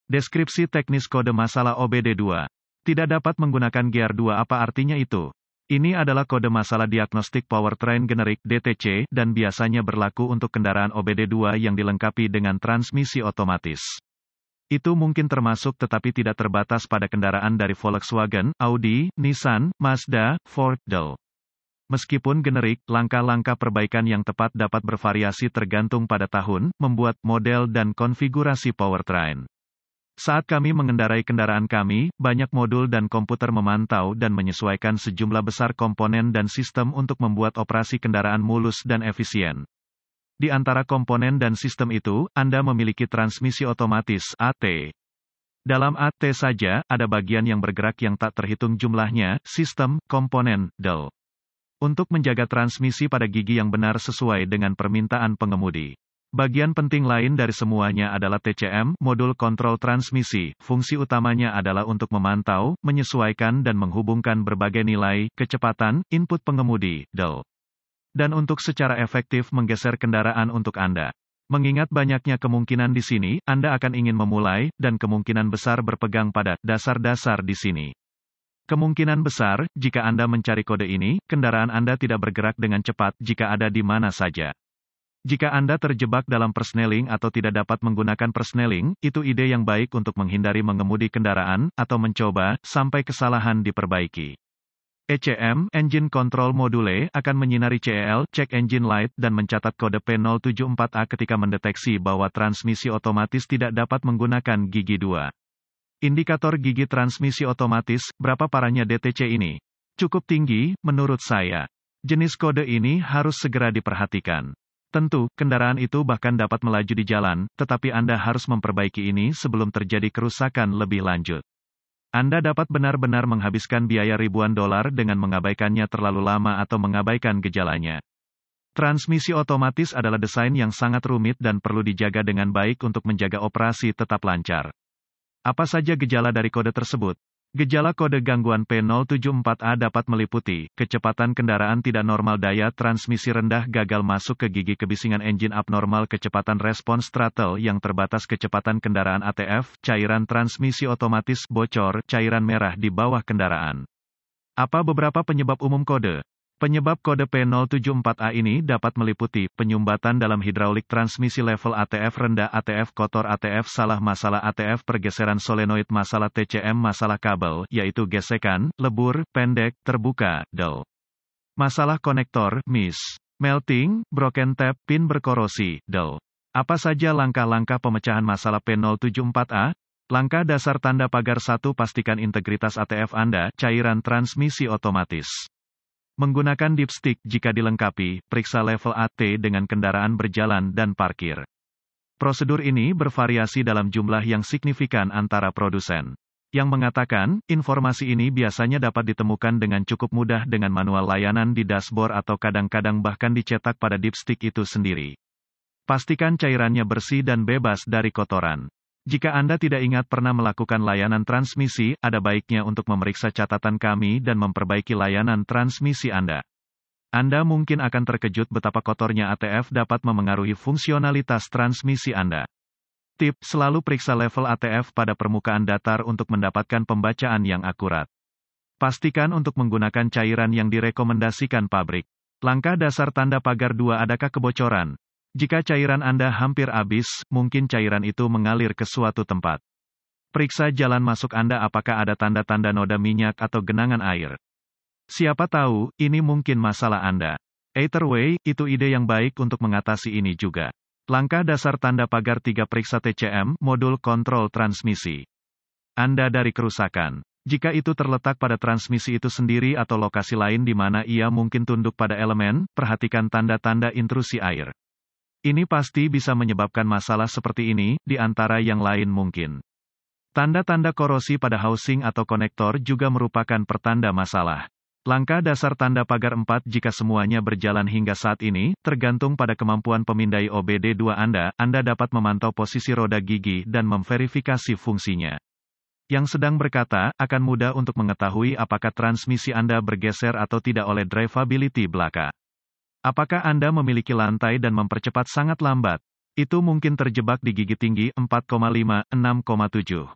Deskripsi teknis kode masalah OBD2. Tidak dapat menggunakan GR2. Apa artinya itu? Ini adalah kode masalah diagnostik powertrain generik (DTC) dan biasanya berlaku untuk kendaraan OBD2 yang dilengkapi dengan transmisi otomatis. Itu mungkin termasuk tetapi tidak terbatas pada kendaraan dari Volkswagen, Audi, Nissan, Mazda, Ford, Dell. Meskipun generik, langkah-langkah perbaikan yang tepat dapat bervariasi tergantung pada tahun, membuat, model dan konfigurasi powertrain. Saat kami mengendarai kendaraan kami, banyak modul dan komputer memantau dan menyesuaikan sejumlah besar komponen dan sistem untuk membuat operasi kendaraan mulus dan efisien. Di antara komponen dan sistem itu, Anda memiliki transmisi otomatis (AT). Dalam AT saja, ada bagian yang bergerak yang tak terhitung jumlahnya, sistem, komponen, del. Untuk menjaga transmisi pada gigi yang benar sesuai dengan permintaan pengemudi. Bagian penting lain dari semuanya adalah TCM, modul kontrol transmisi. Fungsi utamanya adalah untuk memantau, menyesuaikan dan menghubungkan berbagai nilai, kecepatan, input pengemudi, del. Dan untuk secara efektif menggeser kendaraan untuk Anda. Mengingat banyaknya kemungkinan di sini, Anda akan ingin memulai, dan kemungkinan besar berpegang pada dasar-dasar di sini. Kemungkinan besar, jika Anda mencari kode ini, kendaraan Anda tidak bergerak dengan cepat jika ada di mana saja. Jika Anda terjebak dalam persneling atau tidak dapat menggunakan persneling, itu ide yang baik untuk menghindari mengemudi kendaraan, atau mencoba, sampai kesalahan diperbaiki. ECM, Engine Control Module, akan menyinari CEL, Check Engine Light, dan mencatat kode P074A ketika mendeteksi bahwa transmisi otomatis tidak dapat menggunakan gigi 2. Indikator gigi transmisi otomatis, berapa parahnya DTC ini? Cukup tinggi, menurut saya. Jenis kode ini harus segera diperhatikan. Tentu, kendaraan itu bahkan dapat melaju di jalan, tetapi Anda harus memperbaiki ini sebelum terjadi kerusakan lebih lanjut. Anda dapat benar-benar menghabiskan biaya ribuan dolar dengan mengabaikannya terlalu lama atau mengabaikan gejalanya. Transmisi otomatis adalah desain yang sangat rumit dan perlu dijaga dengan baik untuk menjaga operasi tetap lancar. Apa saja gejala dari kode tersebut? Gejala kode gangguan P074A dapat meliputi, kecepatan kendaraan tidak normal, daya transmisi rendah, gagal masuk ke gigi, kebisingan engine abnormal, kecepatan respons throttle yang terbatas, kecepatan kendaraan ATF, cairan transmisi otomatis bocor, cairan merah di bawah kendaraan. Apa beberapa penyebab umum kode? Penyebab kode P074A ini dapat meliputi, penyumbatan dalam hidraulik transmisi level ATF rendah, ATF kotor, ATF salah, masalah ATF, pergeseran solenoid, masalah TCM, masalah kabel, yaitu gesekan, lebur, pendek, terbuka, del. Masalah konektor, miss. Melting, broken tap, pin berkorosi, del. Apa saja langkah-langkah pemecahan masalah P074A? Langkah dasar tanda pagar 1, pastikan integritas ATF Anda, cairan transmisi otomatis. Menggunakan dipstick jika dilengkapi, periksa level AT dengan kendaraan berjalan dan parkir. Prosedur ini bervariasi dalam jumlah yang signifikan antara produsen. Yang mengatakan, informasi ini biasanya dapat ditemukan dengan cukup mudah dengan manual layanan di dashboard atau kadang-kadang bahkan dicetak pada dipstick itu sendiri. Pastikan cairannya bersih dan bebas dari kotoran. Jika Anda tidak ingat pernah melakukan layanan transmisi, ada baiknya untuk memeriksa catatan kami dan memperbaiki layanan transmisi Anda. Anda mungkin akan terkejut betapa kotornya ATF dapat memengaruhi fungsionalitas transmisi Anda. Tip, selalu periksa level ATF pada permukaan datar untuk mendapatkan pembacaan yang akurat. Pastikan untuk menggunakan cairan yang direkomendasikan pabrik. Langkah dasar tanda pagar 2, adakah kebocoran? Jika cairan Anda hampir habis, mungkin cairan itu mengalir ke suatu tempat. Periksa jalan masuk Anda, apakah ada tanda-tanda noda minyak atau genangan air. Siapa tahu, ini mungkin masalah Anda. Either way, itu ide yang baik untuk mengatasi ini juga. Langkah dasar tanda pagar 3, periksa TCM, modul kontrol transmisi Anda dari kerusakan. Jika itu terletak pada transmisi itu sendiri atau lokasi lain di mana ia mungkin tunduk pada elemen, perhatikan tanda-tanda intrusi air. Ini pasti bisa menyebabkan masalah seperti ini, di antara yang lain mungkin. Tanda-tanda korosi pada housing atau konektor juga merupakan pertanda masalah. Langkah dasar tanda pagar 4, jika semuanya berjalan hingga saat ini, tergantung pada kemampuan pemindai OBD2 Anda dapat memantau posisi roda gigi dan memverifikasi fungsinya. Yang sedang berkata, akan mudah untuk mengetahui apakah transmisi Anda bergeser atau tidak oleh drivability belaka. Apakah Anda memiliki lantai dan mempercepat sangat lambat? Itu mungkin terjebak di gigi tinggi 4,5, 6,7.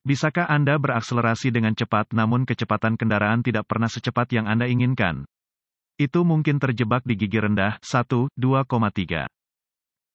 Bisakah Anda berakselerasi dengan cepat namun kecepatan kendaraan tidak pernah secepat yang Anda inginkan? Itu mungkin terjebak di gigi rendah 1, 2,3.